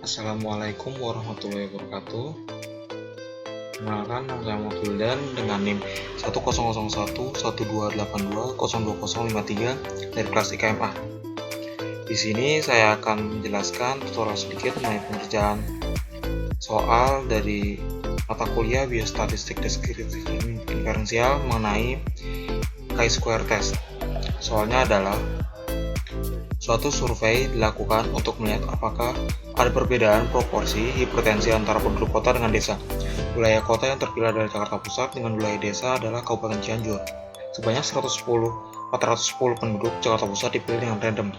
Assalamualaikum warahmatullahi wabarakatuh. Perkenalkan, nama saya Muhammad Wildan dengan NIM 1001128202053 dari kelas IKMA. Di sini saya akan menjelaskan tutorial sedikit mengenai pengerjaan soal dari mata kuliah Biostatistik Deskriptif Inferensial mengenai chi-square test. Soalnya adalah suatu survei dilakukan untuk melihat apakah ada perbedaan proporsi hipertensi antara penduduk kota dengan desa. Wilayah kota yang terpilih dari Jakarta Pusat dengan wilayah desa adalah Kabupaten Cianjur. Sebanyak 410 penduduk Jakarta Pusat dipilih dengan random.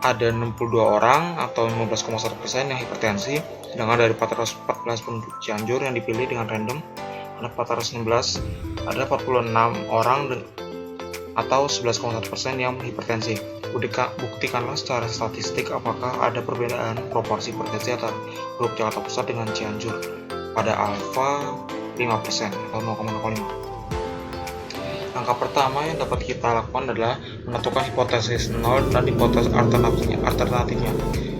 Ada 62 orang atau 15,1% yang hipertensi, sedangkan dari 414 penduduk Cianjur yang dipilih dengan random, ada 416, ada 46 orang atau 11,1% yang hipertensi. Buktikanlah secara statistik apakah ada perbedaan proporsi hipertensi antara penduduk Jakarta Pusat dengan Cianjur pada alfa 5% atau 0,05. Langkah pertama yang dapat kita lakukan adalah menentukan hipotesis 0 dan hipotesis alternatifnya.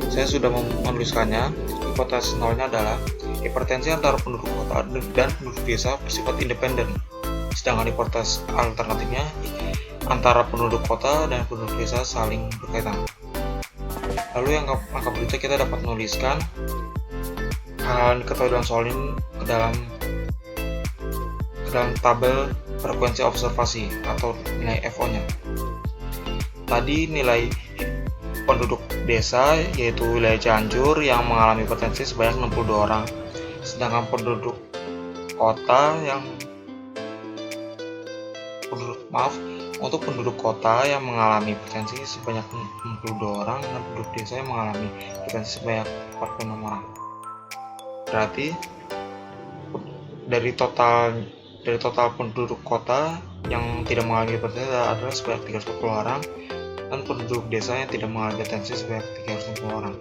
Saya sudah menuliskannya. Hipotesis 0-nya adalah hipertensi antara penduduk kota dan penduduk desa bersifat independen. Sedangkan hipotesis alternatifnya antara penduduk kota dan penduduk desa saling berkaitan. Lalu yang angka berikutnya kita dapat menuliskan hal yang diketahui dalam soal ini ke dalam tabel frekuensi observasi atau nilai FO-nya. Tadi nilai penduduk desa yaitu wilayah Cianjur yang mengalami hipertensi sebanyak 62 orang, sedangkan penduduk kota untuk penduduk kota yang mengalami hipertensi sebanyak 62 orang dan penduduk desa yang mengalami hipertensi sebanyak 46 orang. Berarti dari total penduduk kota yang tidak mengalami hipertensi adalah sebanyak 340 orang dan penduduk desa yang tidak mengalami hipertensi sebanyak 360 orang.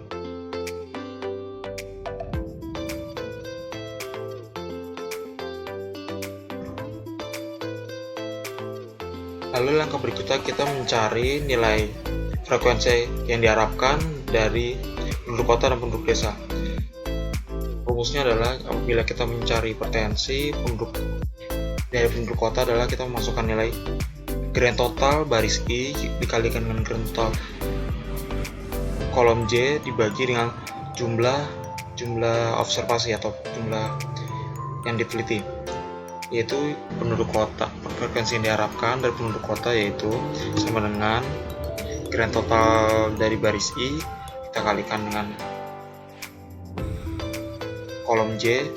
Lalu langkah berikutnya kita mencari nilai frekuensi yang diharapkan dari penduduk kota dan penduduk desa. Rumusnya adalah apabila kita mencari hipertensi dari penduduk kota adalah kita memasukkan nilai grand total baris I dikalikan dengan grand total kolom J dibagi dengan jumlah observasi atau jumlah yang diteliti, yaitu penduduk kota. Frekuensi yang diharapkan dari penduduk kota yaitu sama dengan grand total dari baris I kita kalikan dengan kolom J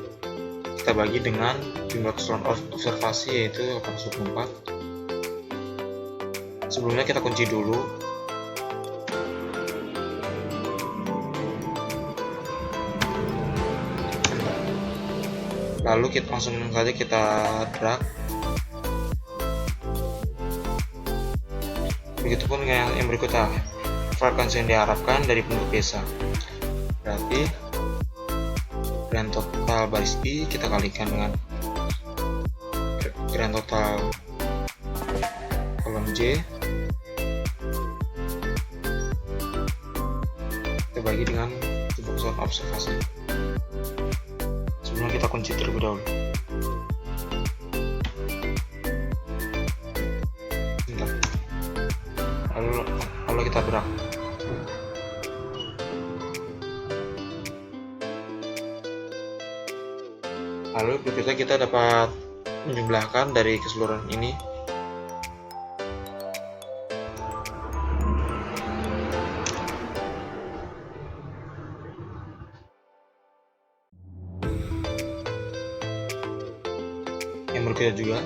kita bagi dengan jumlah keseluruhan observasi yaitu 84. Sebelumnya kita kunci dulu. Lalu kita langsung saja kita drag. Begitupun dengan yang berikutnya, frekuensi yang diharapkan dari penduduk desa. Berarti grand total baris I kita kalikan dengan grand total kolom J kita bagi dengan jumlah keseluruhan observasi. Sebelum kita kunci terlebih dahulu. Lalu kita drag. Lalu berikutnya kita dapat menjumlahkan dari keseluruhan ini. Yang berikutnya juga.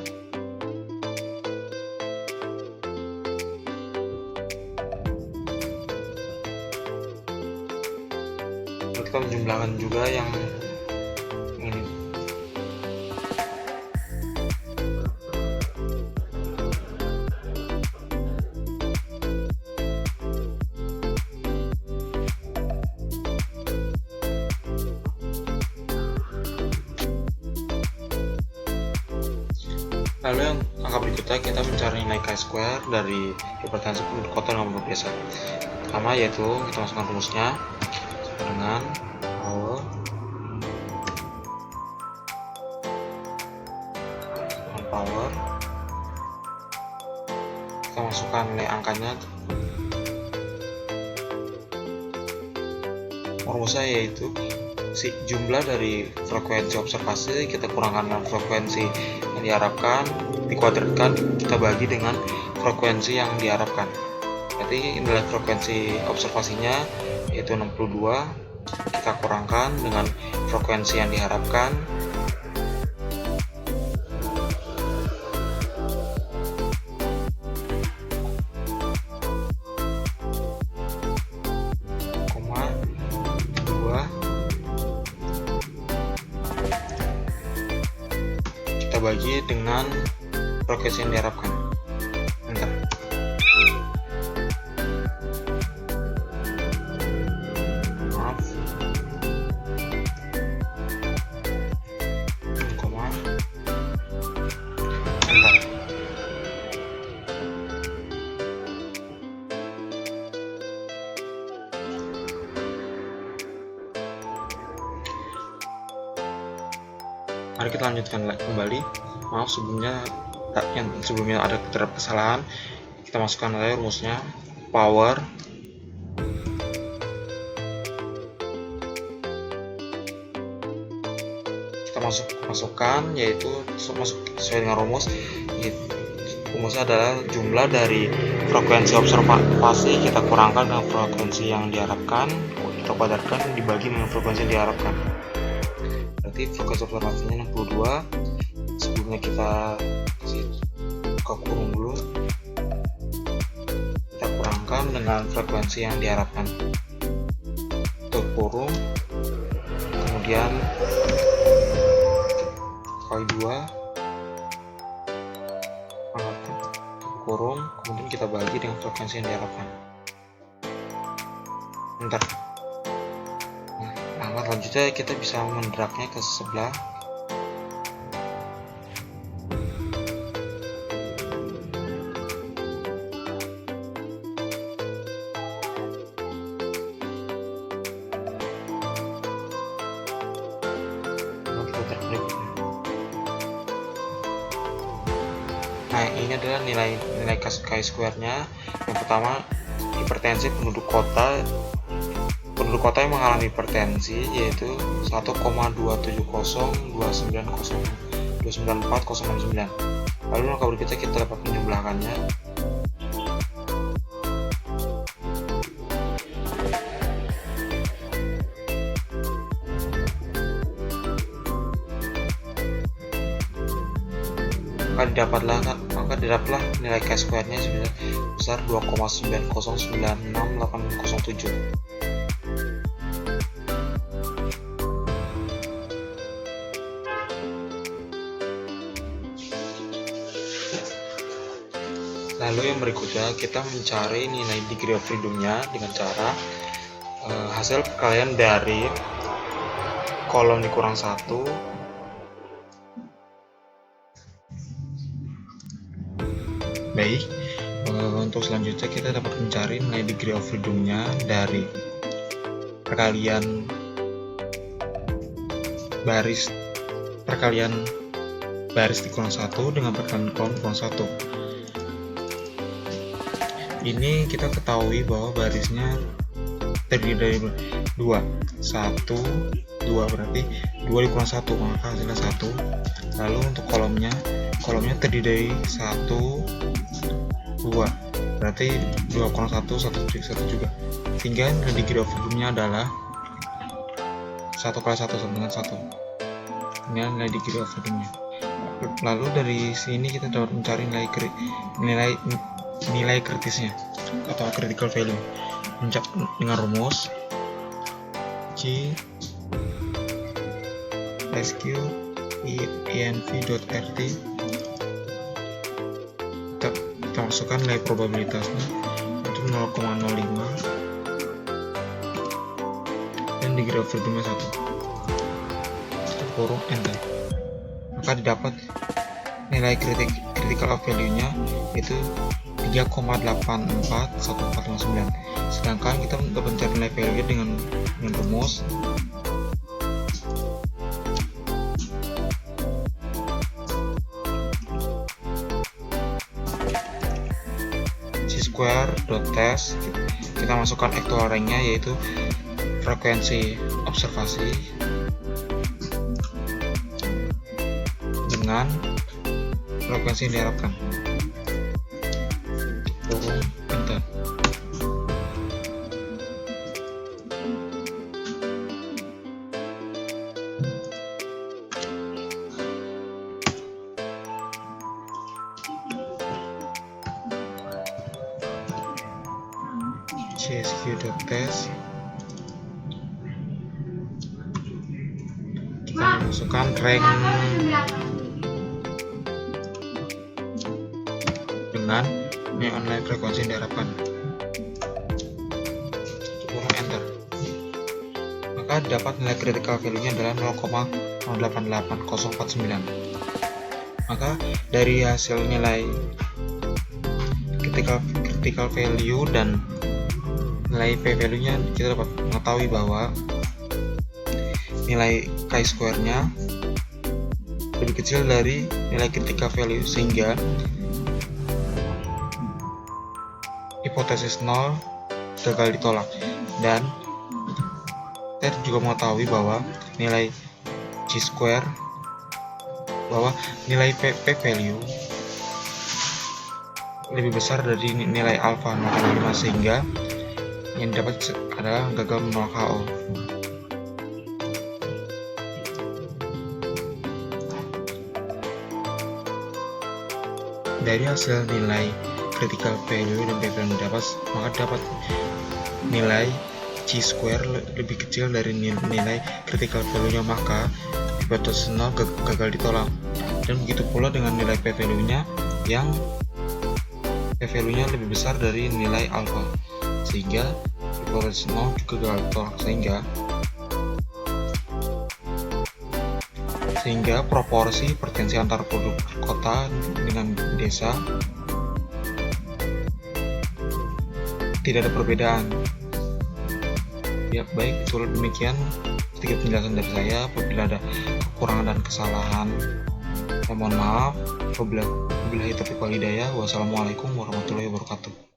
Kita menjumlahkan juga yang ini. Lalu yang angka berikutnya kita mencari nilai chi-square dari hipertensi penduduk kota dan penduduk desa. Pertama yaitu kita masukkan rumusnya dengan power kita masukkan nilai angkanya. Rumusnya yaitu jumlah dari frekuensi observasi kita kurangkan dengan frekuensi yang diharapkan, dikuadratkan, kita bagi dengan frekuensi yang diharapkan. Berarti nilai frekuensi observasinya yaitu 62, kita kurangkan dengan frekuensi yang diharapkan, bagi dengan frekuensi yang diharapkan. Bentar. Maaf. Koma. Bentar. Mari kita lanjutkan kembali. Maaf sebelumnya ada terdapat kesalahan. Kita masukkan lagi rumusnya power kita masukkan yaitu sesuai dengan rumus. Rumusnya adalah jumlah dari frekuensi observasi kita kurangkan dengan frekuensi yang diharapkan, kita kuadratkan dibagi dengan frekuensi yang diharapkan. Berarti frekuensi observasinya 62. Sebelumnya kita kasih buka kurung dulu, kita kurangkan dengan frekuensi yang diharapkan, tutup kurung, kemudian kali 2, kurung, kemudian kita bagi dengan frekuensi yang diharapkan. Bentar. Nah, selanjutnya kita bisa mendragnya ke sebelah. Nah, ini adalah nilai chi-square-nya. Yang pertama, hipertensi penduduk kota yang mengalami hipertensi yaitu 1,270294009. Lalu langkah berikutnya kita dapat menjumlahkannya. Maka didapatlah nilai chi-square-nya sebesar 2,90968807. Lalu yang berikutnya kita mencari nilai degree of freedom-nya dengan cara hasil perkalian dari kolom dikurang 1 baik. Untuk selanjutnya kita dapat mencari nilai degree of freedom-nya dari perkalian baris dikurang 1 dengan perkalian kolom dikurang 1. Ini kita ketahui bahwa barisnya terdiri dari 2, 2 berarti 2 dikurang 1, maka hasilnya 1. Lalu untuk kolomnya terdiri dari 1, 2, berarti 2 kurang 1, 1 juga, sehingga nilai degree of freedom-nya adalah 1 kali 1 sama dengan 1. Ini nilai degree of freedom-nya. Lalu dari sini kita dapat mencari nilai kritisnya atau critical value dengan rumus G SQ env.rt. Kita masukkan nilai probabilitasnya itu 0,05 dan degree of freedom-nya 1. Kurung enter. Maka didapat nilai critical value-nya itu 3,841459. Sedangkan kita untuk mencari nilai value dengan rumus chi_test, kita masukkan actual rank-nya yaitu frekuensi observasi dengan frekuensi yang diharapkan. Enter. chi_test, kita masukkan rank dengan nilai online frekuensi yang diharapkan. Enter. Maka dapat nilai critical value-nya adalah 0,088049. Maka dari hasil nilai critical value dan nilai p-value-nya kita dapat mengetahui bahwa nilai chi-square-nya lebih kecil dari nilai critical value, sehingga hipotesis 0 gagal ditolak. Dan kita juga mengetahui bahwa nilai chi-square, bahwa nilai p-value lebih besar dari nilai alpha 0,5, sehingga yang dapat adalah gagal menolak HO. Dari hasil nilai critical value dan p-value yang didapat, maka dapat nilai chi-square lebih kecil dari nilai critical value-nya, maka hipotesis 0 gagal ditolak. Dan begitu pula dengan nilai p-value-nya yang p-value-nya lebih besar dari nilai alpha, sehingga hipotesis 0 juga gagal ditolak, sehingga proporsi potensi antar penduduk kota dengan desa tidak ada perbedaan. Ya, baik, itulah demikian sedikit penjelasan dari saya. Apabila ada kekurangan dan kesalahan, saya mohon maaf. Wabillahi taufiq wal hidayah. Wassalamualaikum warahmatullahi wabarakatuh.